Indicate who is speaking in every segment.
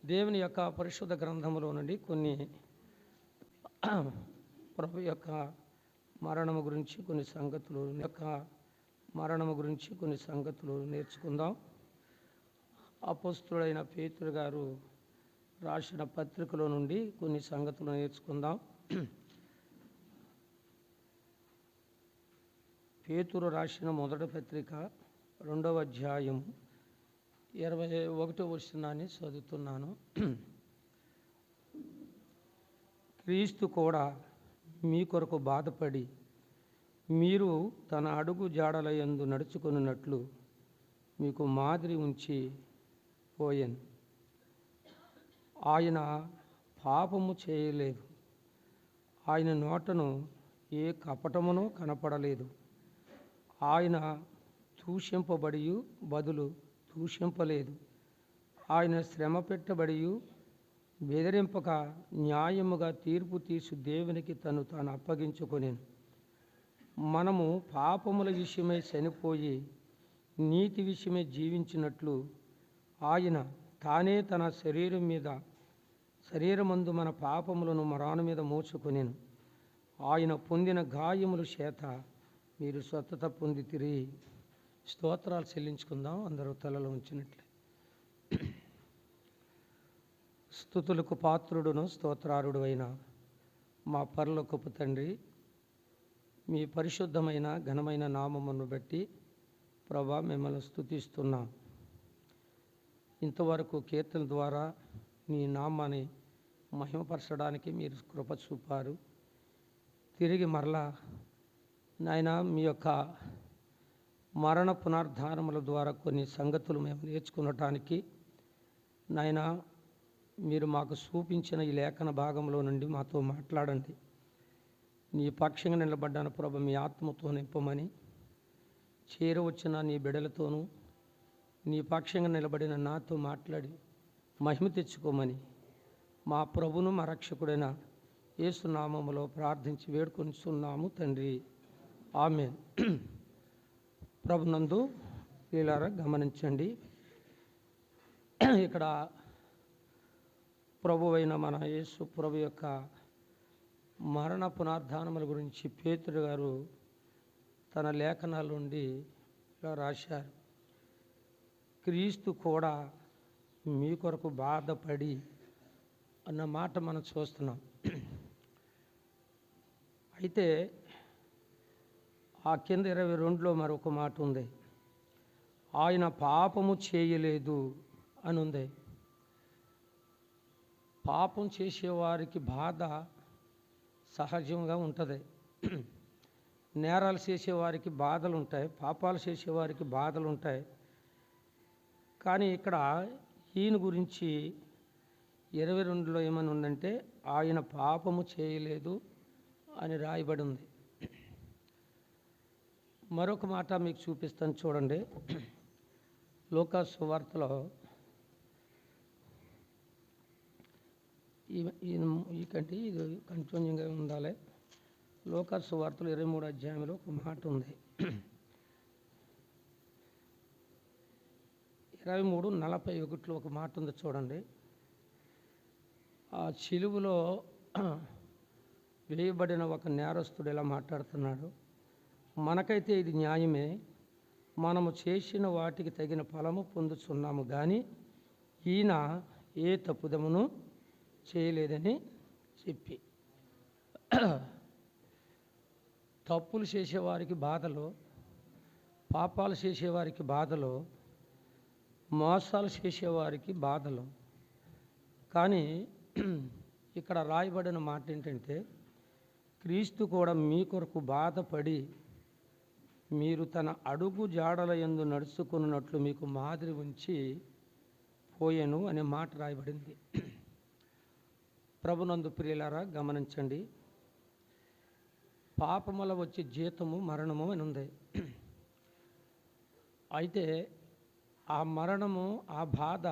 Speaker 1: దేవుని యొక్క పరిశుద్ధ గ్రంథములో నుండి కొన్ని ప్రభు యొక్క మరణము గురించి కొన్ని సంగతులు నేర్చుకుందాం. అపోస్తుడైన పేతురు గారు రాసిన పత్రికలో నుండి కొన్ని సంగతులు నేర్చుకుందాం. పేతురు రాసిన మొదటి పత్రిక 2వ అధ్యాయం 21వ వచనాన్ని చదువుతున్నాను. క్రీస్తు కూడా మీ కొరకు బాధపడి మీరు తన అడుగు జాడలయందు నడుచుకున్నట్లు మీకు మాదిరి ఉంచి పోయాను. ఆయన పాపము చేయలేదు, ఆయన నోటను ఏ కపటమును కనపడలేదు. ఆయన దూషింపబడి బదులు దూషింపలేదు. ఆయన శ్రమ పెట్టబడి బెదిరింపక న్యాయముగా తీర్పు తీర్చు దేవునికి తాను అప్పగించుకొనెను. మనము పాపముల విషయమై చనిపోయి నీతి విషయమై జీవించినట్లు ఆయన తానే తన శరీరమందు మన పాపములను మరాను మీద మోసుకొనెను. ఆయన పొందిన గాయముల చేత మీరు స్వస్థత పొందితిరి. స్తోత్రాలు చెల్లించుకుందాం. అందరూ తలలో ఉంచినట్లే. స్తుతులకు పాత్రుడును స్తోత్రారుడు అయిన మా పరలోకపు తండ్రి, మీ పరిశుద్ధమైన ఘనమైన నామమును బట్టి ప్రభా మిమ్మల్ని స్తుతిస్తున్నాం. ఇంతవరకు కీర్తన ద్వారా నీ నామాన్ని మహిమపరచడానికి మీరు కృప చూపారు. తిరిగి మరలా నాయన మీ యొక్క మరణ పునరుద్ధానముల ద్వారా కొన్ని సంగతులు మేము నేర్చుకునటానికి నాయన మీరు మాకు చూపించిన ఈ లేఖన భాగంలో నుండి మాతో మాట్లాడండి. నీ పక్షంగా నిలబడ్డాను ప్రభు, మీ ఆత్మతో నింపమని, చేరవచ్చిన నీ బిడలతోనూ నీ పక్షంగా నిలబడిన నాతో మాట్లాడి మహిమ తెచ్చుకోమని మా ప్రభును మా రక్షకుడైన యేసు నామములో ప్రార్థించి వేడుకొనిచున్నాము తండ్రి, ఆమేన్. ప్రభునందు ప్రియులారా గమనించండి. ఇక్కడ ప్రభువైన మన యేసు ప్రభు యొక్క మరణ పునరుద్ధానముల గురించి పేతురు గారు తన లేఖనాల నుండి ఇలా రాశారు. క్రీస్తు కూడా మీ కొరకు బాధపడి అన్న మాట మనం చూస్తున్నాం. అయితే ఆ కింద 22లో మరొక మాట ఉంది. ఆయన పాపము చేయలేదు అని ఉంది. పాపం చేసేవారికి బాధ సహజంగా ఉంటుంది. నేరాలు చేసేవారికి బాధలు ఉంటాయి, పాపాలు చేసేవారికి బాధలు ఉంటాయి. కానీ ఇక్కడ ఈయన గురించి 22లో ఏమని ఉందంటే ఆయన పాపము చేయలేదు అని రాయబడి ఉంది. మరొక మాట మీకు చూపిస్తాను చూడండి. లూకా సువార్తలో ఇది కంటిన్యూగా ఉండాలి. లూకా సువార్తలో 23వ అధ్యాయంలో ఒక మాట ఉంది. 23:41లో ఒక మాట ఉంది చూడండి. ఆ సిలువలో వేయబడిన ఒక నేరస్తుడు ఇలా మాట్లాడుతున్నాడు. మనకైతే ఇది న్యాయమే, మనము చేసిన వాటికి తగిన ఫలము పొందుతున్నాము, కానీ ఈయన ఏ తప్పుదమును చేయలేదని చెప్పి, తప్పులు చేసేవారికి బాధలు, పాపాలు చేసేవారికి బాధలు, మోసాలు చేసేవారికి బాధలు. కానీ ఇక్కడ రాయబడిన మాట ఏంటంటే క్రీస్తు కూడా మీ కొరకు బాధపడి మీరు తన అడుగు జాడల యందు నడుచుకున్నట్లు మీకు మాదిరి ఉంచి పోయెను అనే మాట రాయబడింది. ప్రభునందు ప్రియులారా గమనించండి. పాపముల వచ్చే జీతము మరణము అని ఉంది. అయితే ఆ మరణము, ఆ బాధ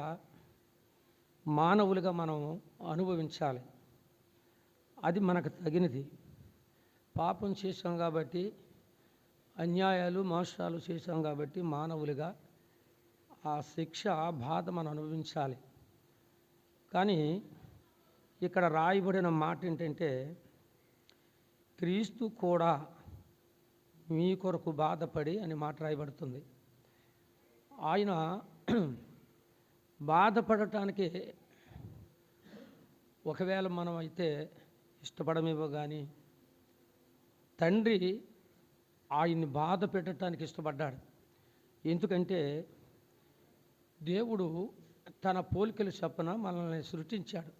Speaker 1: మానవులుగా మనం అనుభవించాలి. అది మనకు తగినది. పాపం చేసాం కాబట్టి, అన్యాయాలు మోసాలు చేసాం కాబట్టి మానవులుగా ఆ శిక్ష, ఆ బాధ మనం అనుభవించాలి. కానీ ఇక్కడ రాయబడిన మాట ఏంటంటే, క్రీస్తు కూడా మీ కొరకు బాధపడి అని మాట రాయబడుతుంది. ఆయన బాధపడటానికి ఒకవేళ మనం అయితే ఇష్టపడమేమో కానీ తండ్రి ఆయన్ని బాధ పెట్టడానికి ఇష్టపడ్డాడు. ఎందుకంటే దేవుడు తన పోలికల చొప్పున మనల్ని సృష్టించాడు.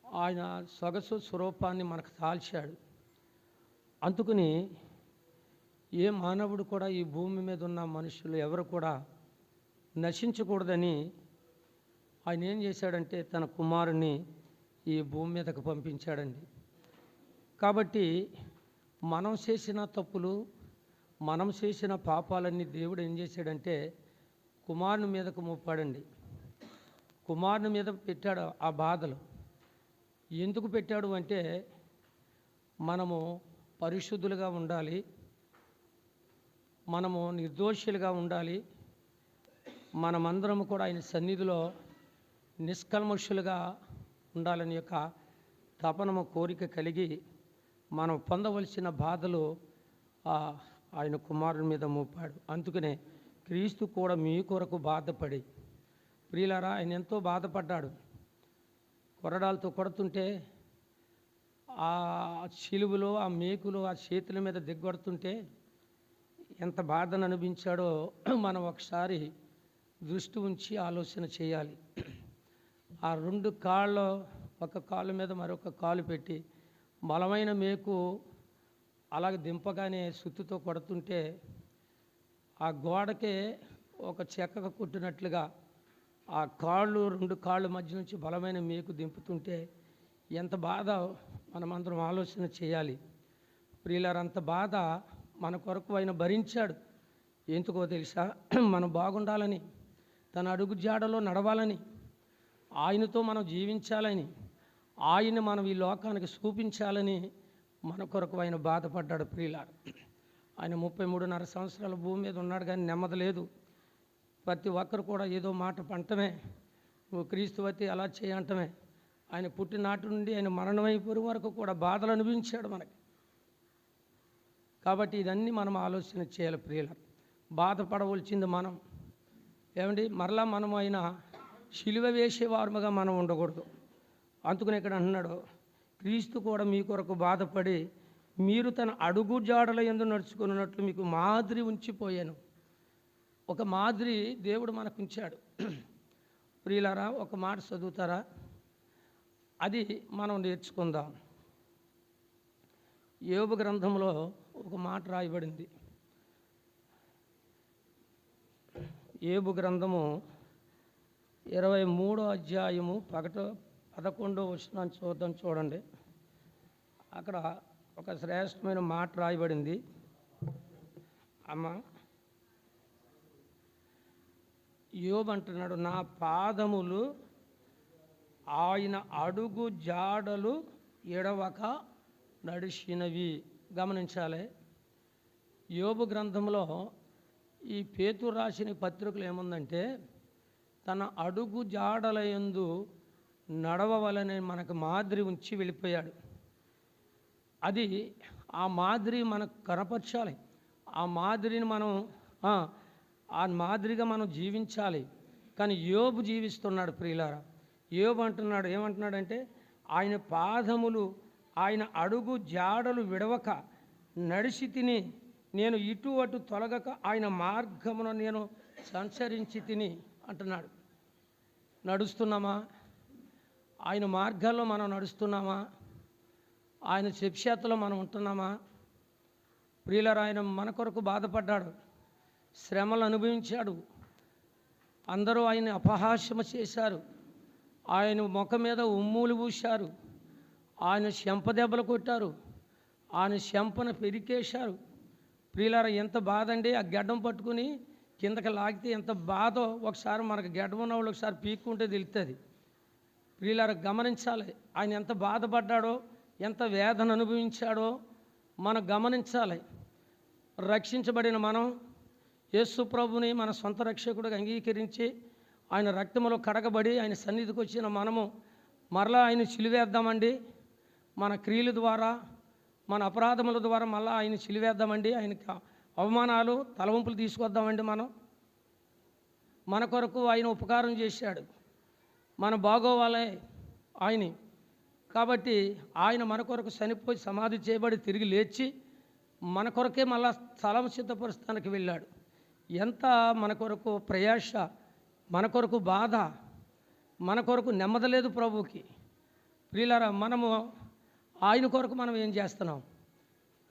Speaker 1: ఆయన సొగసు స్వరూపాన్ని మనకు తాల్చాడు. అందుకని ఏ మానవుడు కూడా ఈ భూమి మీద ఉన్న మనుషులు ఎవరు కూడా నశించకూడదని ఆయన ఏం చేశాడంటే తన కుమారుని ఈ భూమి మీదకు పంపించాడండి. కాబట్టి మనం చేసిన తప్పులు, మనం చేసిన పాపాలన్నీ దేవుడు ఏం చేశాడంటే కుమారుని మీదకు మోపాడండి. కుమారుని మీద పెట్టాడు ఆ బాధలు. ఎందుకు పెట్టాడు అంటే మనము పరిశుద్ధులుగా ఉండాలి, మనము నిర్దోషులుగా ఉండాలి, మనమందరము కూడా ఆయన సన్నిధిలో నిష్కల్మషులుగా ఉండాలని యొక్క తపనము కోరిక కలిగి మనం పొందవలసిన బాధలు ఆయన కుమారుని మీద మోపాడు. అందుకనే క్రీస్తు కూడా మీ కొరకు బాధపడి, ప్రియులారా, ఆయన ఎంతో బాధపడ్డాడు. కొరడాలతో కొడుతుంటే ఆ శిలువలో ఆ మేకులు ఆ చేతుల మీద దిగ్గొడుతుంటే ఎంత బాధను అనిపించాడో మనం ఒకసారి దృష్టి ఉంచి ఆలోచన చేయాలి. ఆ రెండు కాళ్ళు, ఒక కాలు మీద మరొక కాలు పెట్టి బలమైన మేకు అలాగ దింపగానే సుత్తుతో కొడుతుంటే ఆ గోడకే ఒక చెక్కగా కొట్టినట్లుగా ఆ కాళ్ళు, రెండు కాళ్ళ మధ్య నుంచి బలమైన మేకు దింపుతుంటే ఎంత బాధ మనమందరం ఆలోచన చేయాలి. ప్రియులారా, అంత బాధ మన కొరకు ఆయన భరించాడు. ఎందుకో తెలుసా? మనం బాగుండాలని, తన అడుగు జాడలో నడవాలని, ఆయనతో మనం జీవించాలని, ఆయన మనం ఈ లోకానికి చూపించాలని మన కొరకు ఆయన బాధపడ్డాడు. ప్రియులారా, ఆయన 33.5 సంవత్సరాల భూమి మీద ఉన్నాడు, కానీ నెమ్మది లేదు. ప్రతి ఒక్కరు కూడా ఏదో మాట పంటమే, నువ్వు క్రీస్తువతి అలా చేయంటమే. ఆయన పుట్టినాటి నుండి ఆయన మరణమైపోయే వరకు కూడా బాధలు అనుభవించాడు మనకి. కాబట్టి ఇదన్నీ మనం ఆలోచన చేయాలి. ప్రియులారా, బాధపడవలసింది మనం. ఏమండి, మరలా మనం ఆయన శిలువ వేసేవారుగా మనం ఉండకూడదు. అందుకని ఇక్కడ అంటున్నాడు, క్రీస్తు కూడా మీ కొరకు బాధపడి మీరు తన అడుగు జాడల యందు నడుచుకున్నట్లు మీకు మాదిరి ఉంచిపోయాను. ఒక మాదిరి దేవుడు మనకు ఉంచాడు. ప్రియులారా, ఒక మాట చదువుతారా? అది మనం నేర్చుకుందాం. యోబు గ్రంథంలో ఒక మాట రాయబడింది. యోబు గ్రంథము 23వ అధ్యాయము 11వ వచనాన్ని చూద్దాం. చూడండి, అక్కడ ఒక శ్రేష్టమైన మాట రాయబడింది. అమ్మ, యోబు అంటున్నాడు, నా పాదములు ఆయన అడుగు జాడలు ఎడవక నడిచినవి. గమనించాలి, యోబు గ్రంథంలో ఈ పేతురు రాసిన పత్రికలు ఏముందంటే తన అడుగు జాడల యందు నడవవలనే మనకు మాదిరి ఉంచి వెళ్ళిపోయాడు. అది ఆ మాదిరి మనకు కనపరచాలి. ఆ మాదిరిని మనం ఆ మాదిరిగా మనం జీవించాలి. కానీ యోబు జీవిస్తున్నాడు. ప్రియులారా, యోబు అంటున్నాడు, ఏమంటున్నాడంటే ఆయన పాదములు ఆయన అడుగు జాడలు విడవక నడిచి తిని, నేను ఇటు అటు తొలగక ఆయన మార్గమున నేను సంచరించి తిని అంటున్నాడు. నడుస్తున్నామా? ఆయన మార్గాల్లో మనం నడుస్తున్నామా? ఆయన శిక్షేతలో మనం ఉంటున్నామా? ప్రియులారా, ఆయన మన కొరకు బాధపడ్డాడు, శ్రమలు అనుభవించాడు. అందరూ ఆయన అపహాస్యం చేశారు, ఆయన ముఖం మీద ఉమ్ములు పూశారు, ఆయన చెంప దెబ్బలు కొట్టారు, ఆయన చెంపను పెరికేశారు. ప్రియులారా, ఎంత బాధ అండి! ఆ గడ్డం పట్టుకుని కిందకి లాగితే ఎంత బాధో ఒకసారి మనకు గడ్డం ఉన్న వాళ్ళు ఒకసారి పీక్కుంటే తెలుస్తుంది. ప్రియులారా, గమనించాలి, ఆయన ఎంత బాధపడ్డాడో, ఎంత వేదన అనుభవించాడో మనం గమనించాలి. రక్షించబడిన మనం యేసు ప్రభుని మన సొంత రక్షకుడిగా అంగీకరించి ఆయన రక్తములో కడగబడి ఆయన సన్నిధికి వచ్చిన మనము మరలా ఆయన సిలువేద్దామండి. మన క్రియల ద్వారా, మన అపరాధముల ద్వారా మళ్ళీ ఆయన సిలువేద్దామండి. ఆయనకి అవమానాలు, తలవంపులు తీసుకొద్దామండి. మన కొరకు ఆయన ఉపకారం చేశాడు, మన బాగోవాలే ఆయన. కాబట్టి ఆయన మన కొరకు చనిపోయి సమాధి చేయబడి తిరిగి లేచి మన కొరకే మళ్ళా స్థలం సిద్ధపరుస్తానికి వెళ్ళాడు. ఎంత మన కొరకు ప్రయాస, మన కొరకు బాధ, మన కొరకు నెమ్మదలేదు ప్రభువుకి. ప్రియులారా, మనము ఆయన కొరకు మనం ఏం చేస్తున్నాం?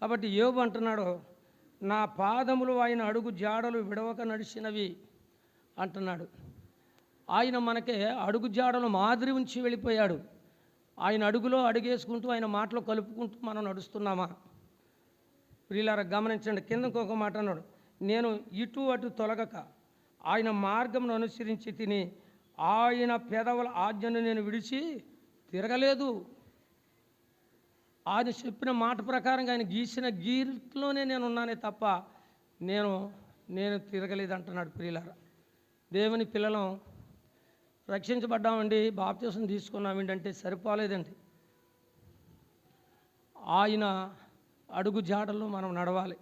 Speaker 1: కాబట్టి యోబు అంటున్నాడు, నా పాదములు ఆయన అడుగు జాడలు విడవక నడిచినవి అంటున్నాడు. ఆయన మనకే అడుగు జాడలు మాదిరి ఉంచి వెళ్ళిపోయాడు. ఆయన అడుగులో అడుగేసుకుంటూ ఆయన మాటలో కలుపుకుంటూ మనం నడుస్తున్నామా? ప్రియులారా గమనించండి. కిందకు ఒక మాట అన్నాడు, నేను ఇటు అటు తొలగక ఆయన మార్గమును అనుసరించి తిని ఆయన పెదవుల ఆజ్ఞను నేను విడిచి తిరగలేదు. ఆయన చెప్పిన మాట ప్రకారంగా ఆయన గీసిన గీట్లోనే నేను ఉన్నానే తప్ప నేను తిరగలేదు అంటున్నాడు. ప్రియులారా, దేవుని పిల్లలం రక్షించబడ్డామండి, బాప్తిసం తీసుకున్నామండి అంటే సరిపోలేదండి. ఆయన అడుగు జాడల్లో మనం నడవాలి,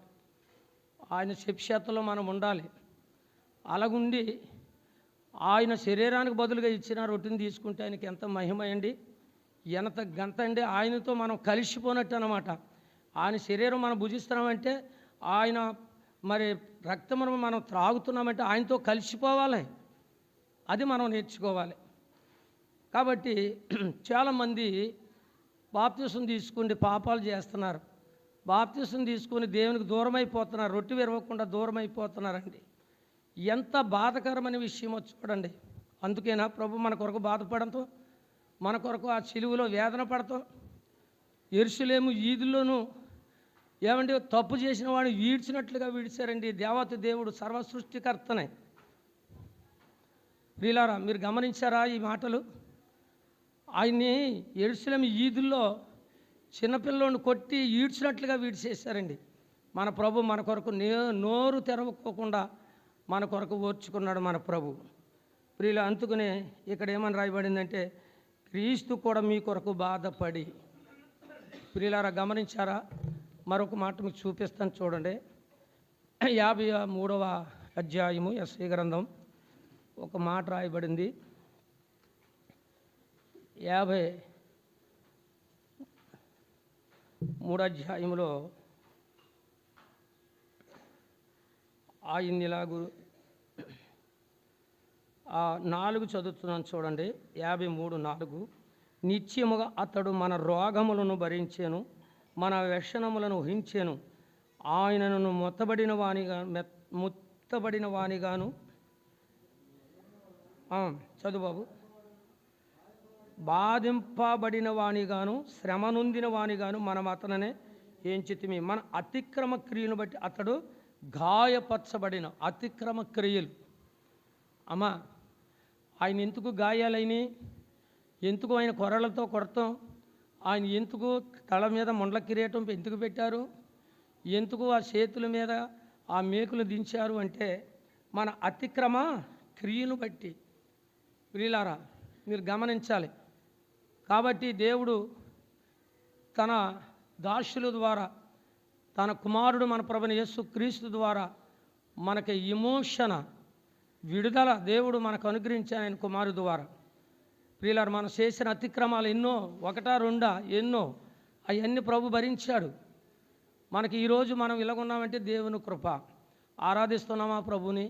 Speaker 1: ఆయన శిక్షతలో మనం ఉండాలి. అలాగుండి ఆయన శరీరానికి బదులుగా ఇచ్చిన రొట్టెని తీసుకుంటే ఆయనకి ఎంత మహిమ అండి, ఎంత గంత అండి. ఆయనతో మనం కలిసిపోనట్టు అన్నమాట. ఆయన శరీరం మనం భుజిస్తున్నామంటే, ఆయన మరి రక్తమును మనం త్రాగుతున్నామంటే ఆయనతో కలిసిపోవాలి. అది మనం నేర్చుకోవాలి. కాబట్టి చాలామంది బాప్తిసం తీసుకుని పాపాలు చేస్తున్నారు, బాప్తిసం తీసుకొని దేవునికి దూరం అయిపోతున్నారు, రొట్టె విరవకుండా దూరం అయిపోతున్నారండి. ఎంత బాధకరమైన విషయమో చూడండి. అందుకేనా ప్రభు మన కొరకు బాధపడటం, మన కొరకు ఆ సిలువలో వేదన పడతాం. యెరూషలేము ఈదుల్లోనూ ఏమంటే తప్పు చేసిన వాడిని వీడ్చినట్లుగా వీడిచారండి. దేవత దేవుడు సర్వ సృష్టికర్తనే. ప్రియులారా, మీరు గమనించారా ఈ మాటలు? ఆయన్ని యెరూషలేము ఈదుల్లో చిన్నపిల్లని కొట్టి ఈడ్చినట్లుగా వీడిచేశారండి. మన ప్రభు మన కొరకు నోరు తెరవకోకుండా మన కొరకు ఓర్చుకున్నాడు మన ప్రభు. ప్రియులు, అందుకనే ఇక్కడ ఏమని రాయబడిందంటే, క్రీస్తు కూడా మీ కొరకు బాధపడి. ప్రియులారా గమనించారా? మరొక మాట మీకు చూపిస్తాను చూడండి. 53వ అధ్యాయము యెషయా గ్రంథం ఒక మాట రాయబడింది. 53 అధ్యాయంలో ఆయన్నిలాగు 4 చదువుతున్నాను చూడండి. 53:4 నిత్యముగా అతడు మన రోగములను భరించెను, మన వ్యసనములను ఊహించెను. ఆయనను ముత్తబడిన వానిగాను చదువు బాబు, బాధింపబడిన వానిగాను శ్రమ నొందిన వానిగాను మనం అతననే ఎంచితిమి. మన అతిక్రమ క్రియను బట్టి అతడు గాయపరచబడిన. అతిక్రమ క్రియలు అమ్మా, ఆయన ఎందుకు గాయాలైనవి? ఎందుకు ఆయన కొరలతో కొడతాం? ఆయన ఎందుకు తల మీద ముండ్ల కిరీటం ఎందుకు పెట్టారు? ఎందుకు ఆ చేతుల మీద ఆ మేకులు దించారు అంటే మన అతిక్రమ క్రియను బట్టి. ప్రియులారా, మీరు గమనించాలి. కాబట్టి దేవుడు తన దాసుల ద్వారా, తన కుమారుడు మన ప్రభువైన యేసుక్రీస్తు ద్వారా మనకి విడుదల దేవుడు మనకు అనుగ్రహించాడు ఆయన కుమారుడు ద్వారా. ప్రియులారా, మనం చేసిన అతిక్రమాలు ఎన్నో, 1, 2 ఎన్నో, అవన్నీ ప్రభు భరించాడు. మనకి ఈరోజు మనం ఇలాగున్నామంటే దేవుని కృప. ఆరాధిస్తున్నామా ప్రభుని?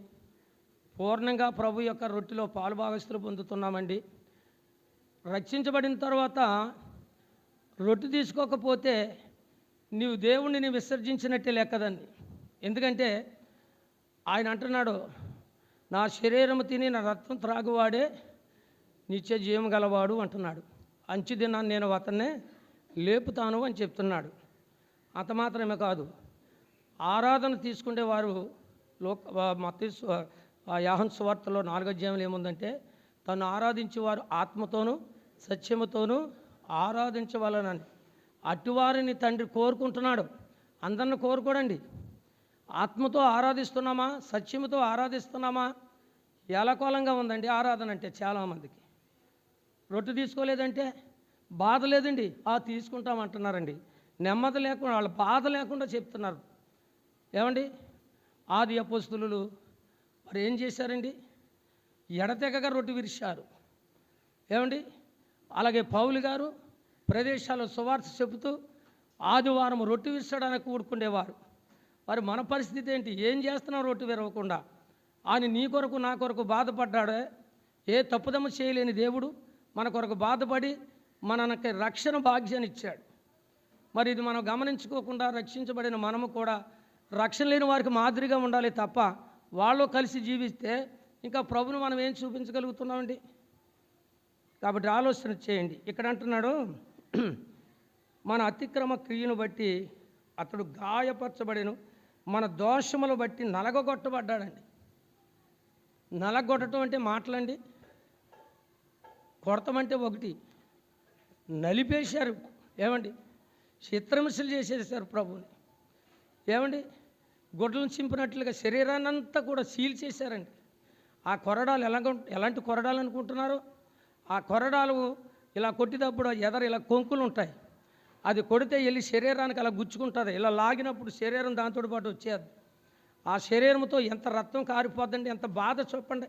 Speaker 1: పూర్ణంగా ప్రభు యొక్క రొట్టెలో పాలుభాగస్తులు పొందుతున్నామండి. రక్షించబడిన తర్వాత రొట్టె తీసుకోకపోతే నీవు దేవుణ్ణి విసర్జించినట్టే లెక్కదండి. ఎందుకంటే ఆయన అంటున్నాడు, నా శరీరము తిని నా రక్తం త్రాగువాడే నిత్య జీవం గలవాడు అంటున్నాడు. అంచు దినాన్ని నేను అతన్నే లేపుతాను అని చెప్తున్నాడు. అంత మాత్రమే కాదు, ఆరాధన తీసుకునే వారు యోహాను సువార్తలో 4వ అధ్యాయంలో ఏముందంటే, తను ఆరాధించేవారు ఆత్మతోనూ సత్యముతోనూ ఆరాధించవలనని అటువారిని తండ్రి కోరుకుంటున్నాడు. అందరిని కోరుకోడండి. ఆత్మతో ఆరాధిస్తున్నామా? సత్యముతో ఆరాధిస్తున్నామా? ఎలకోలంగా ఉందండి ఆరాధన అంటే చాలామందికి. రొట్టె తీసుకోలేదంటే బాధ లేదండి, తీసుకుంటామంటున్నారండి. నెమ్మది లేకుండా, వాళ్ళ బాధ లేకుండా చెప్తున్నారు. ఏమండి, ఆది అపోస్తలులు మరి ఏం చేశారండి? ఎడతెగగా రొట్టె విరిచారు. ఏమండి, అలాగే పౌలు గారు ప్రదేశాల్లో సువార్త చెబుతూ ఆదివారం రొట్టె విరచడానికి కూడుకునేవారు. మరి మన పరిస్థితి ఏంటి? ఏం చేస్తున్నాం రొట్టె విరవకుండా? ఆయన నీ కొరకు నా కొరకు బాధపడ్డాడే. ఏ తప్పుదమ్మ చేయలేని దేవుడు మన కొరకు బాధపడి మనకి రక్షణ భాగ్యాన్ని ఇచ్చాడు. మరి ఇది మనం గమనించుకోకుండా రక్షించబడిన మనము కూడా రక్షణ లేని వారికి మాదిరిగా ఉండాలి తప్ప వాళ్ళు కలిసి జీవిస్తే ఇంకా ప్రభుని మనం ఏం చూపించగలుగుతున్నామండి? కాబట్టి ఆలోచన చేయండి. ఇక్కడ అంటున్నాడు, మన అతిక్రమ క్రియను బట్టి అతడు గాయపరచబడెను, మన దోషములు బట్టి నలగొట్టబడ్డాడండి. నలగొట్టడం అంటే మాటలండి, కొడతామంటే ఒకటి, నలిపేశారు. ఏమండి, చిత్రహింసలు చేసేసారు ప్రభుని. ఏమండి, గుడ్లను చింపినట్లుగా శరీరాన్ని అంతా కూడా సీల్ చేశారండి. ఆ కొరడాలు ఎలాంటి కొరడాలు అనుకుంటున్నారు? ఆ కొరడాలు ఇలా కొట్టినప్పుడు ఇలా కొంకులు ఉంటాయి. అది కొడితే వెళ్ళి శరీరానికి అలా గుచ్చుకుంటుంది. ఇలా లాగినప్పుడు శరీరం దాంతో పాటు వచ్చేది. ఆ శరీరంతో ఎంత రక్తం కారిపోద్దండి, ఎంత బాధ చెప్పండి.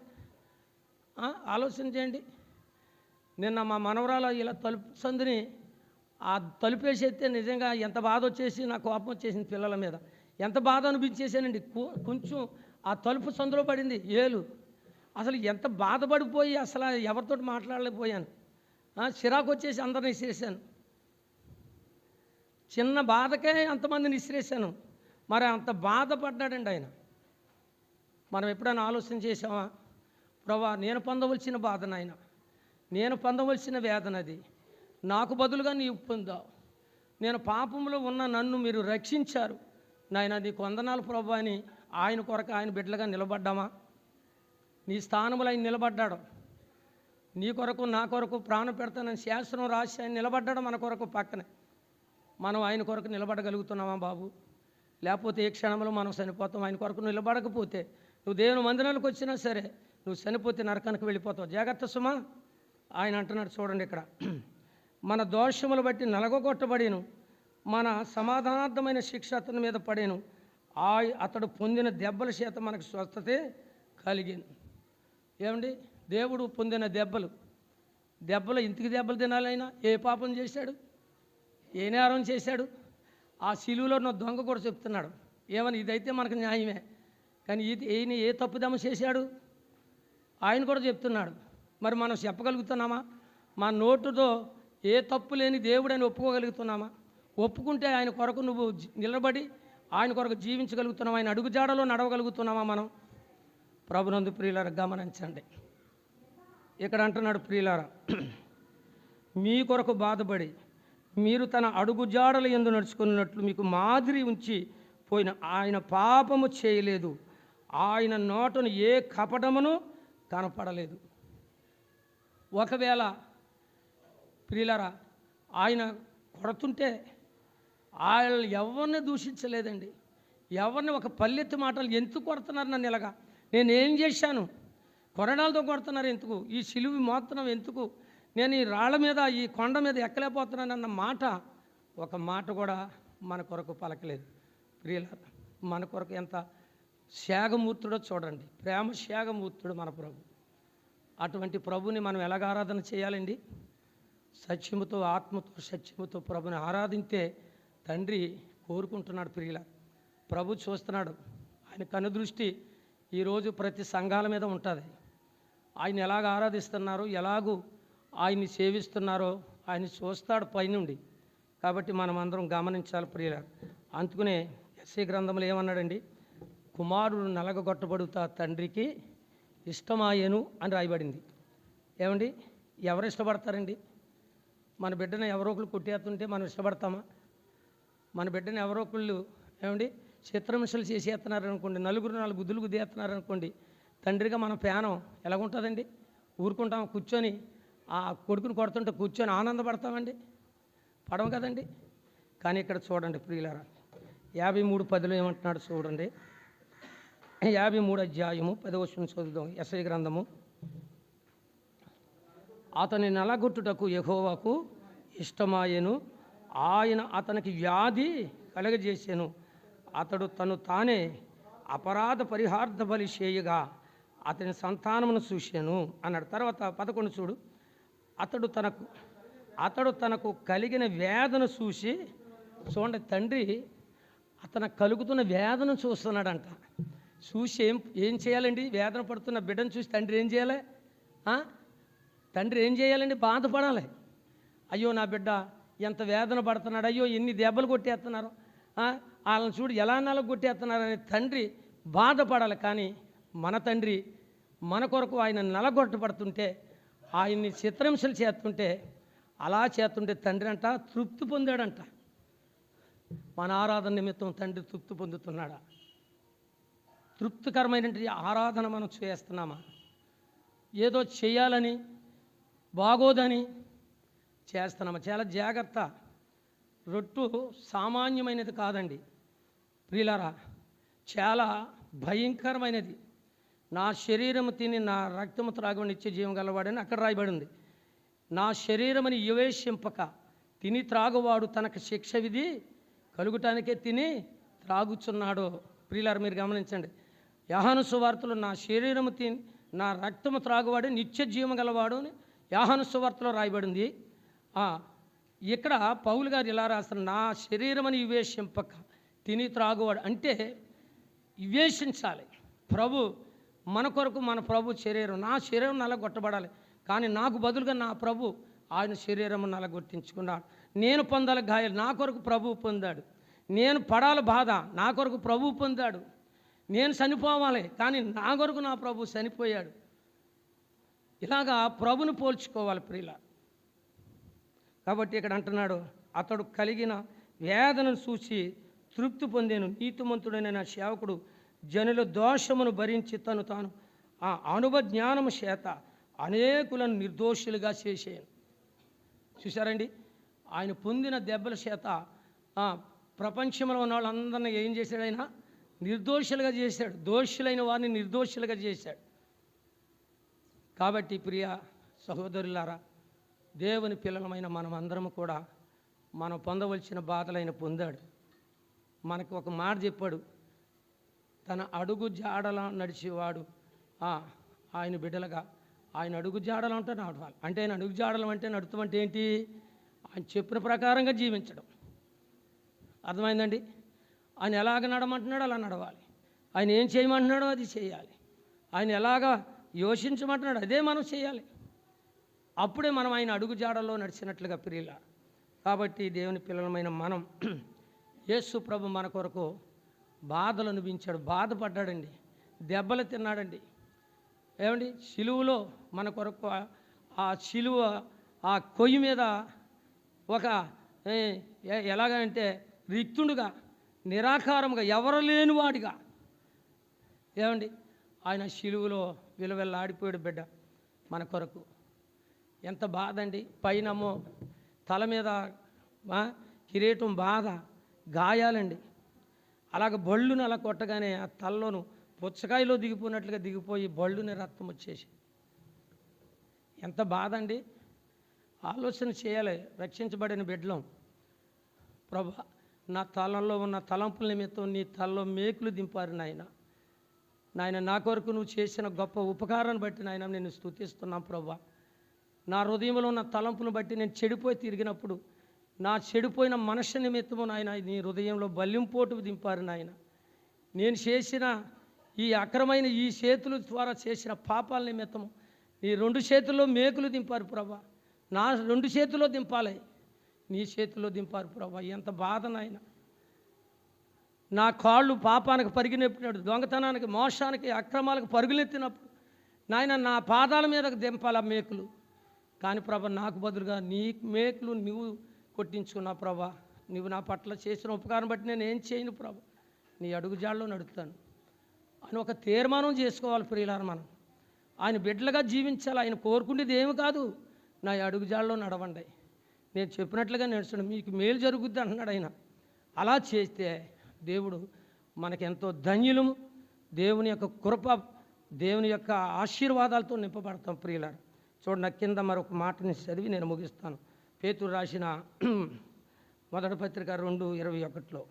Speaker 1: ఆలోచన చేయండి. నిన్న మా మనవరాలు ఇలా తలుపు సందుని తలుపేసేస్తే నిజంగా ఎంత బాధ వచ్చేసి నాకు కోపం వచ్చేసింది పిల్లల మీద. ఎంత బాధ అనిపించేసానండి. కొంచెం ఆ తలుపు సందులో పడింది ఏలు. అసలు ఎంత బాధపడిపోయి అసలు ఎవరితో మాట్లాడలేకపోయాను. చిరాకు వచ్చేసి అందరిని ఇసిరేసాను. చిన్న బాధకే అంతమందిని ఇసిరేసాను. మరి అంత బాధపడ్డాడండి ఆయన. మనం ఎప్పుడైనా ఆలోచన చేసామా? ప్రభా, నేను పొందవలసిన బాధ నాయన, నేను పొందవలసిన వేదనది నాకు బదులుగా నీవు పొందావు. నేను పాపంలో ఉన్న నన్ను మీరు రక్షించారు నాయన, నీకు వందనాలు ప్రభా అని ఆయన కొరకు ఆయన బిడ్డలుగా నిలబడ్డామా? నీ స్థానంలో ఆయన నిలబడ్డాడు. నీ కొరకు నా కొరకు ప్రాణం పెడతానని శాస్త్రం రాసి ఆయన నిలబడ్డాడు మన కొరకు పక్కనే. మనం ఆయన కొరకు నిలబడగలుగుతున్నామా బాబు? లేకపోతే ఏ క్షణంలో మనం చనిపోతాం. ఆయన కొరకు నిలబడకపోతే నువ్వు దేవుని మందిరానికి వచ్చినా సరే నువ్వు చనిపోతే నరకానికి వెళ్ళిపోతావు. జాగ్రత్త సుమా. ఆయన అంటున్నాడు చూడండి ఇక్కడ, మన దోషములు బట్టి నలగొట్టబడేను, మన సమాధానార్థమైన శిక్ష అతని మీద పడేను, అతడు పొందిన దెబ్బల చేత మనకు స్వస్థతే కలిగింది. ఏమండి, దేవుడు పొందిన దెబ్బలు ఇంటికి దెబ్బలు తినాలైనా ఏ పాపం చేశాడు, ఏ నేరం చేశాడు? ఆ శిలువలో ఉన్న దొంగ కూడా చెప్తున్నాడు, ఏమని ఇదైతే మనకు న్యాయమే, కానీ ఈయన ఏ తప్పుదమ్మ చేశాడు ఆయన కూడా చెప్తున్నాడు. మరి మనం చెప్పగలుగుతున్నామా? మా నోటుతో ఏ తప్పు లేని దేవుడని ఒప్పుకోగలుగుతున్నామా? ఒప్పుకుంటే ఆయన కొరకు నువ్వు నిలబడి ఆయన కొరకు జీవించగలుగుతున్నావా? ఆయన అడుగుజాడలో నడవగలుగుతున్నామా మనం? ప్రభునందు ప్రియులారా గమనించండి. ఇక్కడ అంటున్నాడు, ప్రియులారా మీ కొరకు బాధపడి మీరు తన అడుగుజాడల యందు నడుచుకున్నట్లు మీకు మాదిరి ఉంచి పోయిన ఆయన పాపము చేయలేదు, ఆయన నోటను ఏ కపటమును కనపడలేదు. ఒకవేళ ప్రియులారా ఆయన కొడుతుంటే ఆయన ఎవరిని దూషించలేదండి. ఎవరిని ఒక పల్లెత్తి మాటలు ఎందుకు కొడుతున్నారు నన్ను ఇలాగా, నేనేం చేశాను, కొరడాలతో కొడుతున్నారు ఎందుకు, ఈ సిలువు మోస్తున్నాం ఎందుకు, నేను ఈ రాళ్ళ మీద ఈ కొండ మీద ఎక్కలేకపోతున్నానన్న మాట ఒక మాట కూడా మన కొరకు పలకలేదు. ప్రియులారా మన కొరకు ఎంత త్యాగమూర్తుడో చూడండి. ప్రేమ త్యాగమూర్తుడు మన ప్రభు. అటువంటి ప్రభుని మనం ఎలాగ ఆరాధన చేయాలండి? సత్యముతో, ఆత్మతో, సత్యముతో ప్రభుని ఆరాధించే తండ్రి కోరుకుంటున్నాడు. ప్రియుల ప్రభు చూస్తున్నాడు. ఆయన కనుదృష్టి ఈరోజు ప్రతి సంఘాల మీద ఉంటుంది. ఆయన ఎలాగ ఆరాధిస్తున్నారో, ఎలాగూ ఆయన్ని సేవిస్తున్నారో ఆయన చూస్తాడు పైనుండి. కాబట్టి మనం అందరం గమనించాలి ప్రియుల. అందుకునే యెషయా గ్రంథంలో ఏమన్నాడండి? కుమారుడు నలగొట్టబడుతా తండ్రికి ఇష్టమాయను అని రాయబడింది. ఏమండి, ఎవరు ఇష్టపడతారండి? మన బిడ్డను ఎవరో ఒకళ్ళు కొట్టేస్తుంటే మనం ఇష్టపడతామా? మన బిడ్డను ఎవరో ఒకళ్ళు ఏమండి చిత్రహింసలు చేసేస్తున్నారనుకోండి, నాలుగు బుద్ధులు గుద్దేస్తున్నారనుకోండి, తండ్రిగా మన పేనం ఎలాగుంటుందండి? ఊరుకుంటాం? కూర్చొని ఆ కొడుకుని కొడుతుంటే కూర్చొని ఆనందపడతామండి? పడవ కదండి. కానీ ఇక్కడ చూడండి ప్రియులారా, 53:10 ఏమంటున్నాడు చూడండి. 53 అధ్యాయము 10వ వచనం చదువుదాం. యెషయా గ్రంథము. అతని నలగొట్టుటకు యెహోవాకు ఇష్టమాయెను, ఆయన అతనికి వ్యాధి కలగజేసెను. అతడు తను తానే అపరాధ పరిహార్థ బలి చేయగా అతని సంతానమును చూశాను అన్నాడు. తర్వాత 11 చూడు. అతడు తనకు కలిగిన వేదన చూసి, చూడండి, తండ్రి అతను కలుగుతున్న వేదన చూస్తున్నాడంట. చూసి ఏం చేయాలండి? వేదన పడుతున్న బిడ్డను చూసి తండ్రి ఏం చేయాలి? తండ్రి ఏం చేయాలండి? బాధపడాలి. అయ్యో నా బిడ్డ ఎంత వేదన పడుతున్నాడు, అయ్యో ఎన్ని దెబ్బలు కొట్టేస్తున్నారు, వాళ్ళని చూడు ఎలా నలగొట్టేస్తున్నారని తండ్రి బాధపడాలి. కానీ మన తండ్రి మన కొరకు ఆయన నలగొట్టబడుతుంటే, ఆయన్ని చిత్రహింసలు చేస్తుంటే, అలా చేస్తుంటే తండ్రి అంట తృప్తి పొందాడంట. మన ఆరాధన నిమిత్తం తండ్రి తృప్తి పొందుతున్నాడా? తృప్తికరమైన ఆరాధన మనం చేస్తున్నామా? ఏదో చేయాలని బాగోదని చేస్తున్నామా? చాలా జాగ్రత్త. రొట్టు సామాన్యమైనది కాదండి ప్రియులారా, చాలా భయంకరమైనది. నా శరీరము తిని నా రక్తము త్రాగు నిత్య జీవం గలవాడని అక్కడ రాయబడింది. నా శరీరమని యువేశింపక తిని త్రాగువాడు తనకు శిక్ష విధి కలుగుటానికే తిని త్రాగుచున్నాడు. ప్రియులారా మీరు గమనించండి. యోహాను సువార్తలో నా శరీరము తిని నా రక్తము త్రాగువాడు నిత్య జీవం గలవాడు అని యోహాను సువార్తలో రాయబడింది. ఇక్కడ పౌలు గారు ఇలా రాస్తారు, నా శరీరమని వివేశింపక తిని త్రాగువాడు. అంటే వివేశించాలి. ప్రభు మన కొరకు మన ప్రభు శరీరం, నా శరీరం నలగొట్టబడాలి. కానీ నాకు బదులుగా నా ప్రభు ఆయన శరీరం నలగొట్టించుకున్నాడు. నేను పొందాలి గాయాలు, నా కొరకు ప్రభు పొందాడు. నేను పడాలి బాధ, నా కొరకు ప్రభు పొందాడు. నేను చనిపోవాలి, కానీ నా కొరకు నా ప్రభు చనిపోయాడు. ఇలాగా ప్రభుని పోల్చుకోవాలి ప్రియుల. కాబట్టి ఇక్కడ అంటున్నాడు, అతడు కలిగిన వేదనను చూసి తృప్తి పొందేను. నీతిమంతుడైన నా సేవకుడు జనుల దోషమును భరించి తాను ఆ అనుభవ జ్ఞానము చేత అనేకులను నిర్దోషులుగా చేసేయను. చూసారండి, ఆయన పొందిన దెబ్బల చేత ప్రపంచంలో ఉన్న వాళ్ళందరినీ ఏం చేశాడు? ఆయన నిర్దోషులుగా చేశాడు. దోషులైన వారిని నిర్దోషులుగా చేశాడు. కాబట్టి ప్రియ సహోదరులారా, దేవుని పిల్లలమైన మనం అందరము కూడా మనం పొందవలసిన బాధలైన పొందాడు. మనకు ఒక మాట చెప్పాడు, తన అడుగు జాడల నడిచేవాడు ఆయన బిడ్డలుగా ఆయన అడుగు జాడలు అంటే నడవాలి. అంటే ఆయన అడుగు జాడలం అంటే నడుతాం అంటే ఏంటి? ఆయన చెప్పిన ప్రకారంగా జీవించడం. అర్థమైందండి? ఆయన ఎలాగ నడమంటున్నాడో అలా నడవాలి. ఆయన ఏం చేయమంటున్నాడో అది చేయాలి. ఆయన ఎలాగ యోచించమంటున్నాడు అదే మనం చేయాలి. అప్పుడే మనం ఆయన అడుగు జాడల్లో నడిచినట్లుగా ప్రియుల. కాబట్టి దేవుని పిల్లలమైన మనం యేసు ప్రభు మన కొరకు బాధలు అనిపించాడు, బాధపడ్డాడండి, దెబ్బలు తిన్నాడండి. ఏమండి, శిలువలో మన కొరకు ఆ శిలువ ఆ కొయ్యి మీద ఒక ఎలాగంటే రిక్తుడుగా, నిరాకారంగా, ఎవరు లేనివాడిగా, ఏమండి ఆయన శిలువలో విలువెల్లాడిపోయాడు బిడ్డ మన కొరకు. ఎంత బాధ అండి. పైనమో తల మీద కిరీటం బాధ, గాయాలండి. అలాగ బళ్ళును అలా కొట్టగానే ఆ తలలోను పుచ్చకాయలో దిగిపోయినట్లుగా దిగిపోయి బళ్ళుని రక్తం వచ్చేసి ఎంత బాధ అండి. ఆలోచన చేయాలి. రక్షించబడిన బిడ్డలం, ప్రభు నా తలంలో ఉన్న తలంపుల నిమిత్తం నీ తలలో మేకులు దింపారు నాయన. నా కొరకు నువ్వు చేసిన గొప్ప ఉపకారాన్ని బట్టి నాయన నేను స్తుతిస్తున్నాను ప్రభు. నా హృదయంలో ఉన్న తలంపును బట్టి నేను చెడిపోయి తిరిగినప్పుడు నా చెడిపోయిన మనస్సు నిమిత్తము నాయన నీ హృదయంలో బల్లింపోటు దింపారు నాయన. నేను చేసిన ఈ అక్రమైన ఈ చేతుల ద్వారా చేసిన పాపాల నిమిత్తము నీ 2 చేతుల్లో మేకులు దింపారు ప్రభా. నా 2 చేతుల్లో దింపాలి, నీ చేతుల్లో దింపారు ప్రభా. ఎంత బాధ నాయన. నా కాళ్ళు పాపానికి పరిగినప్పుడు, దొంగతనానికి, మోసానికి, అక్రమాలకు పరుగులెత్తినప్పుడు నాయన నా పాదాల మీదకు దింపాల మేకులు. కానీ ప్రభా నాకు బదులుగా నీ మేకులు నువ్వు కొట్టించుకున్నా ప్రభా. నువ్వు నా పట్ల చేసిన ఉపకారం బట్టి నేను ఏం చేయను ప్రభా, నీ అడుగుజాడలో నడుస్తాను అని ఒక తీర్మానం చేసుకోవాలి ప్రియులారా. మనం ఆయన బిడ్డలుగా జీవించాలి. ఆయన కోరుకునేది ఏమి కాదు, నా అడుగుజాడలో నడవండి, నేను చెప్పినట్లుగా నడుచండి, మీకు మేలు జరుగుద్ది అంటున్నాడు ఆయన. అలా చేస్తే దేవుడు మనకెంతో ధన్యులము, దేవుని యొక్క కృప, దేవుని యొక్క ఆశీర్వాదాలతో నింపబడతాం ప్రియులారా. చూడండి, నా కింద మరొక మాటని చదివి నేను ముగిస్తాను. పేతురు రాసిన మొదటి పత్రిక 2:21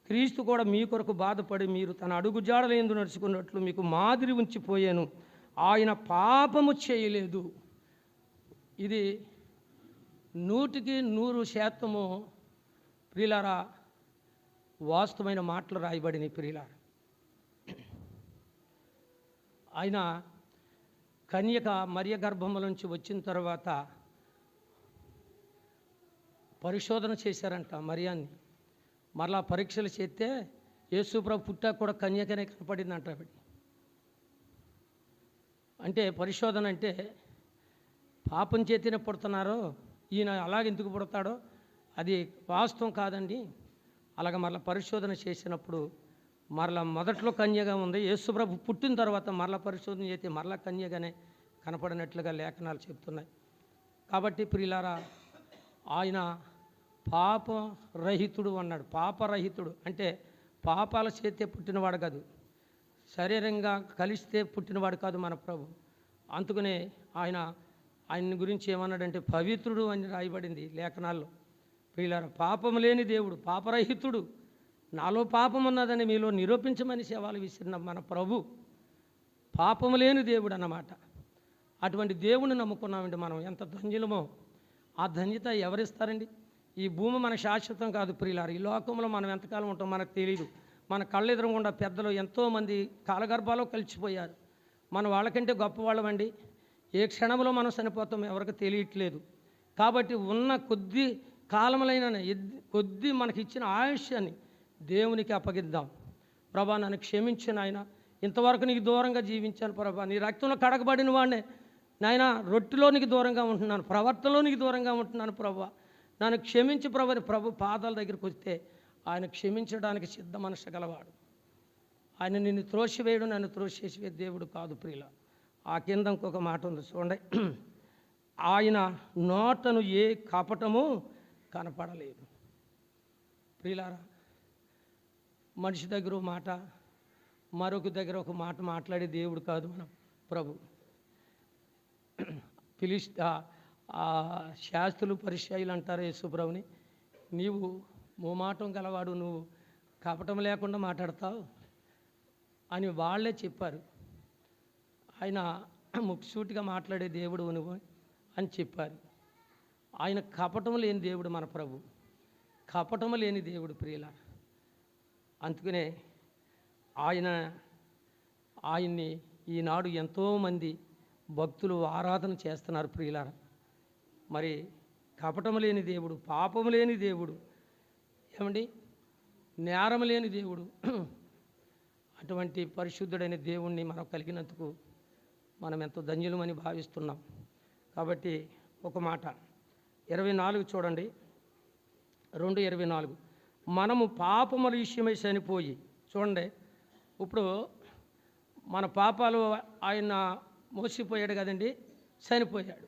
Speaker 1: క్రీస్తు కూడా మీ కొరకు బాధపడి మీరు తన అడుగుజాడల యందు నడుచుకున్నట్లు మీకు మాదిరి ఉంచిపోయాను, ఆయన పాపము చేయలేదు. ఇది 100% ప్రియులారా వాస్తవమైన మాటలు రాయబడిన ప్రియులారా. ఆయన కన్యక మరియ గర్భముల నుంచి వచ్చిన తర్వాత పరిశోధన చేశారంట మరియాన్ని. మరలా పరీక్షలు చేస్తే యేసుప్రభు పుట్టాక కూడా కన్యకనే కనపడిందంట ఆవిడ. అంటే పరిశోధన అంటే పాపం చేతినే పుడుతున్నారో ఈయన అలాగెందుకు పుడతాడో అది వాస్తవం కాదండి. అలాగ మరలా పరిశోధన చేసినప్పుడు మరలా మొదట్లో కన్యగా ఉంది, యేసుప్రభు పుట్టిన తర్వాత మరలా పరిశోధన చేస్తే మరలా కన్యగానే కనపడినట్లుగా లేఖనాలు చెప్తున్నాయి. కాబట్టి ప్రియులారా, ఆయన పాపరహితుడు అన్నాడు. పాపరహితుడు అంటే పాపాల చేతే పుట్టినవాడు కాదు, శరీరంగా కలిస్తే పుట్టినవాడు కాదు మన ప్రభు. అందుకనే ఆయన గురించి ఏమన్నాడంటే పవిత్రుడు అని రాయబడింది లేఖనాల్లో. ప్రియులారా, పాపము లేని దేవుడు, పాపరహితుడు, నాలో పాపం ఉన్నదని మీలో నిరూపించమని సేవలు విసిరిన మన ప్రభు పాపము లేని దేవుడు అన్నమాట. అటువంటి దేవుని నమ్ముకున్నామండి మనం. ఎంత ధన్యులమో! ఆ ధన్యత ఎవరిస్తారండి? ఈ భూమి మన శాశ్వతం కాదు ప్రియులారా. ఈ లోకంలో మనం ఎంతకాలం ఉంటాం మనకు తెలియదు. మన కళ్ళెదురుగుండా పెద్దలు ఎంతోమంది కాలగర్భాలో కలిసిపోయారు. మనం వాళ్ళకంటే గొప్పవాళ్ళమండి. ఏ క్షణంలో మనం చనిపోతాం ఎవరికి తెలియట్లేదు. కాబట్టి ఉన్న కొద్ది కాలములైన కొద్ది మనకి ఇచ్చిన ఆయుష్యాన్ని దేవునికి అప్పగిద్దాం. ప్రభా, నన్ను క్షమించిన ఆయన, ఇంతవరకు నీకు దూరంగా జీవించాను ప్రభా, నీ రక్తంలో కడగబడిన వాడినే నాయన, రొట్టెలో నీకు దూరంగా ఉంటున్నాను, ప్రవర్తనలో నీకు దూరంగా ఉంటున్నాను ప్రభా, నన్ను క్షమించి ప్రభు పాదాల దగ్గరికి వస్తే ఆయన క్షమించడానికి సిద్ధ మనసు గలవాడు. ఆయన నిన్ను త్రోసివేయడం, నన్ను త్రోసేసే దేవుడు కాదు ప్రియుల. ఆ కింద ఇంకొక మాట ఉంది చూడండి, ఆయన నోటను ఏ కపటము కనపడలేదు. ప్రియులారా, మనిషి దగ్గర ఒక మాట, మరొక దగ్గర ఒక మాట మాట్లాడే దేవుడు కాదు మనం ప్రభు. శాస్త్రులు పరిచయాలు అంటారు యేసుప్రభుని, నీవు మోమాటం గలవాడు, నువ్వు కపటం లేకుండా మాట్లాడతావు అని వాళ్ళే చెప్పారు. ఆయన ముక్సూటిగా మాట్లాడే దేవుడు నువ్వు అని చెప్పారు. ఆయన కపటం లేని దేవుడు మన ప్రభు, కపటము లేని దేవుడు ప్రియుల. అందుకనే ఆయన్ని ఈనాడు ఎంతోమంది భక్తులు ఆరాధన చేస్తున్నారు ప్రియులారా. మరి కపటము లేని దేవుడు, పాపము లేని దేవుడు, ఏమండి, నేరము లేని దేవుడు, అటువంటి పరిశుద్ధుడైన దేవుణ్ణి మనం కలిగినందుకు మనం ఎంతో ధన్యులమని భావిస్తున్నాం. కాబట్టి ఒక మాట 24 చూడండి, 2:24 మనము పాపముల విషయమై చనిపోయి, చూడండి ఇప్పుడు మన పాపాలు ఆయన మోసిపోయాడు కదండి, చనిపోయాడు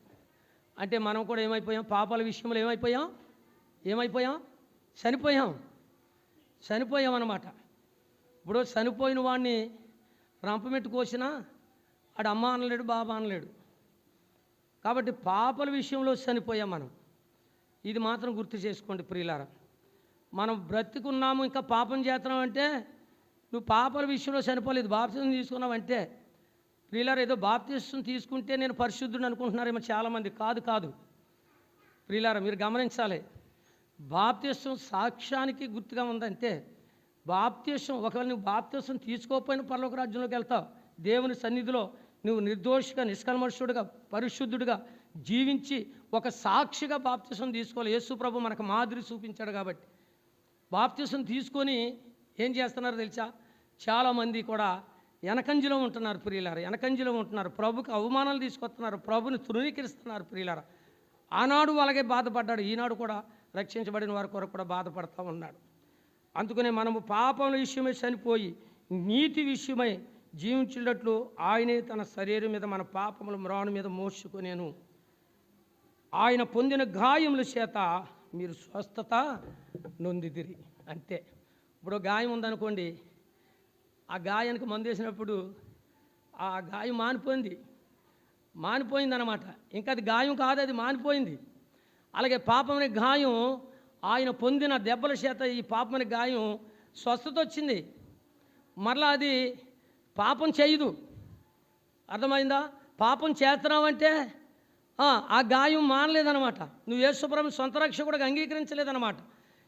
Speaker 1: అంటే మనం కూడా ఏమైపోయాం? పాపాల విషయంలో ఏమైపోయాం? చనిపోయాం అన్నమాట. ఇప్పుడు చనిపోయిన వాడిని రంపమెట్టు కోసినా ఆడు అమ్మ అనలేడు, బాబా అనలేడు. కాబట్టి పాపాల విషయంలో చనిపోయాం మనం. ఇది మాత్రం గుర్తు చేసుకోండి ప్రియులారా. మనం బ్రతికున్నాము, ఇంకా పాపం చేస్తున్నాం అంటే నువ్వు పాపాల విషయంలో చనిపోలేదు. బాప్తిసం తీసుకున్నావంటే ప్రియులారా, ఏదో బాప్తిసం తీసుకుంటే నేను పరిశుద్ధుడు అనుకుంటున్నారేమో చాలామంది. కాదు ప్రియులారా, మీరు గమనించాలి. బాప్తిసం సాక్ష్యానికి గుర్తుగా ఉందంటే బాప్తిసం, ఒకవేళ నువ్వు బాప్తిసం తీసుకోకపోయినా పరలోక రాజ్యంలోకి వెళ్తావు. దేవుని సన్నిధిలో నువ్వు నిర్దోషిగా, నిష్కల్మషుడుగా, పరిశుద్ధుడిగా జీవించి ఒక సాక్షిగా బాప్తిసం తీసుకోవాలి. యేసు ప్రభు మనకు మాదిరి చూపించాడు. కాబట్టి బాప్తిసం తీసుకొని ఏం చేస్తున్నారో తెలుసా? చాలామంది కూడా వెనకంజిలో ఉంటున్నారు ప్రియులారా, వెనకంజిలో ఉంటున్నారు. ప్రభుకి అవమానాలు తీసుకొస్తున్నారు, ప్రభుని తృణీకరిస్తున్నారు ప్రియులారా. ఆనాడు అలాగే బాధపడ్డాడు, ఈనాడు కూడా రక్షించబడిన వారి కొరకు కూడా బాధపడుతూ ఉన్నాడు. అందుకనే మనము పాపముల విషయమై చనిపోయి నీతి విషయమై జీవించినట్లు ఆయనే తన శరీరం మీద మన పాపముల మ్రాను మీద మోసుకొనేను. ఆయన పొందిన గాయముల చేత మీరు స్వస్థత నొందిదిరి. అంతే. ఇప్పుడు గాయం ఉందనుకోండి, ఆ గాయానికి మందు వేసినప్పుడు ఆ గాయం మానిపోయిందన్నమాట. ఇంకా అది గాయం కాదు, అది మానిపోయింది. అలాగే పాపమనే గాయం, ఆయన పొందిన దెబ్బల చేత ఈ పాపమనే గాయం స్వస్థత వచ్చింది. మరలా అది పాపం చేయదు. అర్థమైందా? పాపం చేస్తున్నావంటే ఆ గాయం మానలేదన్నమాట. నువ్వు యేసుప్రభుని సొంత రక్షకుడిగా అంగీకరించలేదన్నమాట.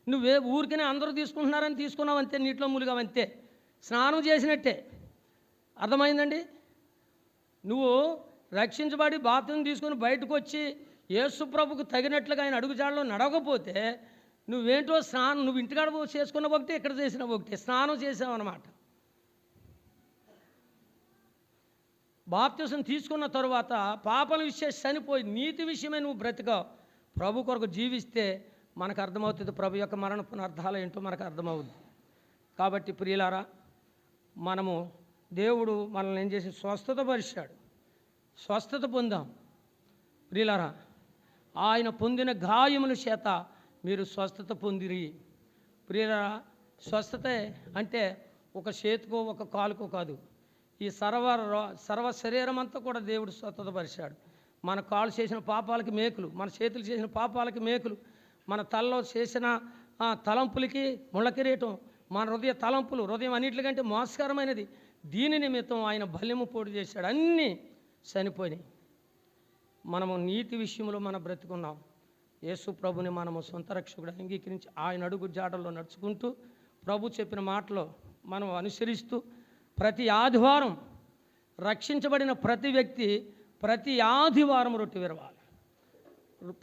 Speaker 1: నువ్వే ఊరికనే అందరూ తీసుకుంటున్నారని తీసుకున్నావు అంతే, నీటిలో ములిగావంతే, స్నానం చేసినట్టే. అర్థమైందండి? నువ్వు రక్షించబడి బాప్తిజం తీసుకుని బయటకు వచ్చి యేసుప్రభుకు తగినట్లుగా ఆయన అడుగుజాడలో నడవకపోతే నువ్వేంటో స్నానం, నువ్వు ఇంటికాడ చేసుకున్న ఒకటి, ఇక్కడ చేసిన ఒకటి, స్నానం చేసావు అన్నమాట. బాప్తిజం తీసుకున్న తరువాత పాపల విషయం చనిపోయి నీతి విషయమే నువ్వు బ్రతికావు, ప్రభు కొరకు జీవిస్తే మనకు అర్థమవుతుంది ప్రభు యొక్క మరణ పునర్థాలు ఏంటో మనకు అర్థమవుతుంది. కాబట్టి ప్రియులారా, మనము దేవుడు మనల్ని ఏం చేసి స్వస్థత పరిచాడు, స్వస్థత పొందాం. ప్రియులారా, ఆయన పొందిన గాయముల చేత మీరు స్వస్థత పొందిరి. ప్రియులారా, స్వస్థత అంటే ఒక చేతికో ఒక కాలుకో కాదు, ఈ సర్వ శరీరం అంతా కూడా దేవుడు స్వస్థత పరిచాడు. మన కాళ్ళు చేసిన పాపాలకి మేకులు, మన చేతులు చేసిన పాపాలకి మేకులు, మన తలలో చేసిన తలంపులకి ముళ్ళ కిరీటం, మన హృదయ తలంపులు, హృదయం అన్నింటికంటే మోసకరమైనది, దీని నిమిత్తం ఆయన బల్యము పోటు చేశాడు. అన్నీ చనిపోయినాయి. మనము నీతి విషయంలో మనం బ్రతుకున్నాం. యేసు ప్రభుని మనము సొంత రక్షకుడు అంగీకరించి ఆయన అడుగు జాడల్లో నడుచుకుంటూ ప్రభు చెప్పిన మాటలో మనం అనుసరిస్తూ ప్రతి ఆదివారం రక్షించబడిన ప్రతి వ్యక్తి ప్రతి ఆదివారం రొట్టె విరవాలి.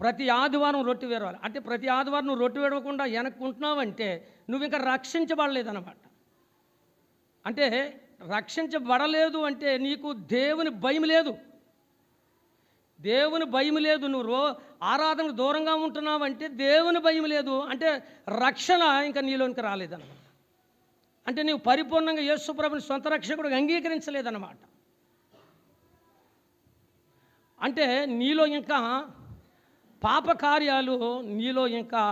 Speaker 1: ప్రతి ఆదివారం రొట్టె విరవాలి అంటే ప్రతి ఆదివారం నువ్వు రొట్టె విడవకుండా వెనక్కుంటున్నావంటే నువ్వు ఇంకా రక్షించబడలేదన్నమాట. అంటే రక్షించబడలేదు అంటే నీకు దేవుని భయం లేదు, దేవుని భయం లేదు. నువ్వు ఆరాధనకు దూరంగా ఉంటున్నావంటే దేవుని భయం లేదు అంటే రక్షణ ఇంకా నీలోనికి రాలేదన్నమాట. అంటే నీవు పరిపూర్ణంగా యేసు ప్రభుని సొంత రక్షకుడిగా అంగీకరించలేదన్నమాట. అంటే నీలో ఇంకా పాప కార్యాలు, నీలో ఇంకా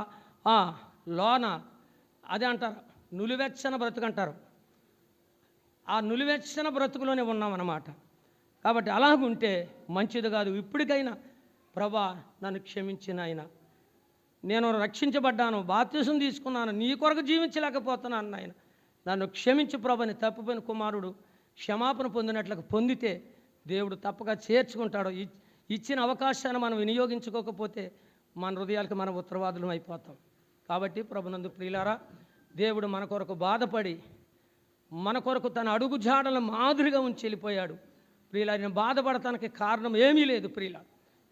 Speaker 1: లోన అదే అంటారు నులివెచ్చన బ్రతుకు అంటారు, ఆ నులివెచ్చన బ్రతుకులోనే ఉన్నామన్నమాట. కాబట్టి అలాగుంటే మంచిది కాదు. ఇప్పటికైనా ప్రభా నన్ను క్షమించిన ఆయన, నేను రక్షించబడ్డాను, బాప్తిసం తీసుకున్నాను, నీ కొరకు జీవించలేకపోతున్నాను ఆయన, నన్ను క్షమించు ప్రభని తప్పిపోయిన కుమారుడు క్షమాపణ పొందినట్లుగా పొందితే దేవుడు తప్పక చేర్చుకుంటాడు. ఇచ్చిన అవకాశాన్ని మనం వినియోగించుకోకపోతే మన హృదయాలకు మనం ఉత్తరవాదులం అయిపోతాం. కాబట్టి ప్రభునందు ప్రియులారా, దేవుడు మన కొరకు బాధపడి మన కొరకు తన అడుగు జాడల మాదిరిగా ఉంచి వెళ్ళిపోయాడు. ప్రియులారిని బాధపడటానికి కారణం ఏమీ లేదు.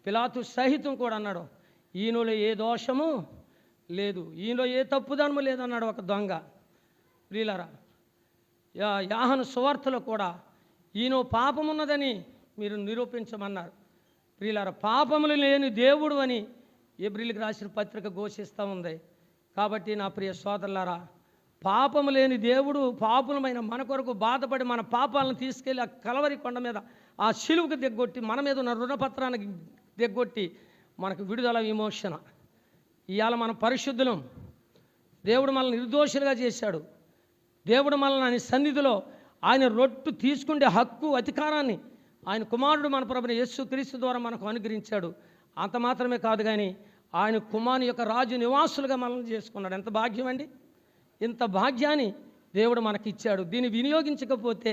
Speaker 1: పిలాతు సహితం కూడా అన్నాడు, ఈయనలో ఏ దోషము లేదు, ఈయనలో ఏ తప్పుదనము లేదన్నాడు ఒక దొంగ. ప్రియులారా, యోహాను సువార్తలో కూడా ఈయన పాపమున్నదని మీరు నిరూపించమన్నారు. ప్రియులారా, పాపములు లేని దేవుడు అని ఎబ్రిల్కి రాసిన పత్రిక ఘోషిస్తూ ఉంది. కాబట్టి నా ప్రియ సోదరులారా, పాపము లేని దేవుడు పాపులమైన మన కొరకు బాధపడి మన పాపాలను తీసుకెళ్ళి ఆ కలవరి కొండ మీద ఆ శిలువకు దిగ్గొట్టి మన మీద ఉన్న రుణపత్రానికి దిగ్గొట్టి మనకు విడుదల విమోచన. ఇవాళ మన పరిశుద్ధులం. దేవుడు మనల్ని నిర్దోషులుగా చేశాడు. దేవుడు మనల్ని ఆయన సన్నిధిలో ఆయన రొట్టు తీసుకుండే హక్కు అధికారాన్ని ఆయన కుమారుడు మన ప్రభుని యేసుక్రీస్తు ద్వారా మనకు అనుగ్రహించాడు. అంత మాత్రమే కాదు కానీ ఆయన కుమారుని యొక్క రాజు నివాసులుగా మనల్ని చేసుకున్నాడు. ఎంత భాగ్యం అండి! ఇంత భాగ్యాన్ని దేవుడు మనకిచ్చాడు. దీన్ని వినియోగించకపోతే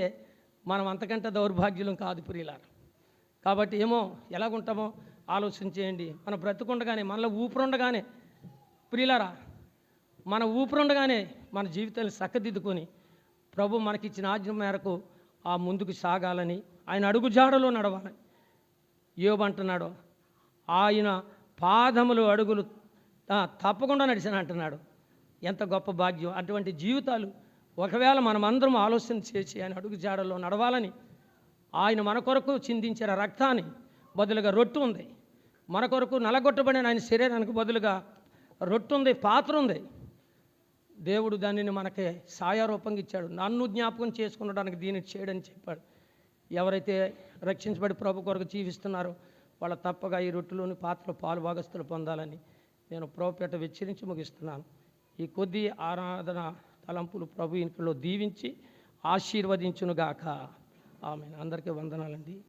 Speaker 1: మనం అంతకంటే దౌర్భాగ్యులం కాదు ప్రియులారా. కాబట్టి ఏమో ఎలాగుంటామో ఆలోచించేయండి. మన బ్రతుకుండగానే, మనలో ఊపిరుండగానే ప్రియులారా, మన ఊపిరుండగానే మన జీవితాన్ని చక్కదిద్దుకొని ప్రభు మనకిచ్చిన ఆజ్ఞ మేరకు ఆ ముందుకు సాగాలని, ఆయన అడుగుజాడలో నడవాలని. యోబు అంటున్నాడు, ఆయన పాదములు అడుగులు తప్పకుండా నడిచిన అంటున్నాడు. ఎంత గొప్ప భాగ్యం! అటువంటి జీవితాలు ఒకవేళ మనమందరం ఆలోచన చేసి ఆయన అడుగు జాడల్లో నడవాలని, ఆయన మన కొరకు చిందించిన రక్తాన్ని బదులుగా రొట్టు ఉంది, మన కొరకు నలగొట్టబడిన ఆయన శరీరానికి బదులుగా రొట్టు ఉంది, పాత్ర ఉంది. దేవుడు దానిని మనకి సాయారూపంగా ఇచ్చాడు. నన్ను జ్ఞాపకం చేసుకునడానికి దీన్ని చేయడని చెప్పాడు. ఎవరైతే రక్షించబడి ప్రభు కొరకు జీవిస్తున్నారో వాళ్ళ తప్పగా ఈ రొట్టెలోని పాత్రలో పాలు భాగస్తులు పొందాలని నేను ప్రభుపేట వెచ్చరించి ముగిస్తున్నాను. ఈ కొద్ది ఆరాధన తలంపులు ప్రభు ఇంట్లో దీవించి ఆశీర్వదించునుగాక. ఆమె అందరికీ వందనాలండి.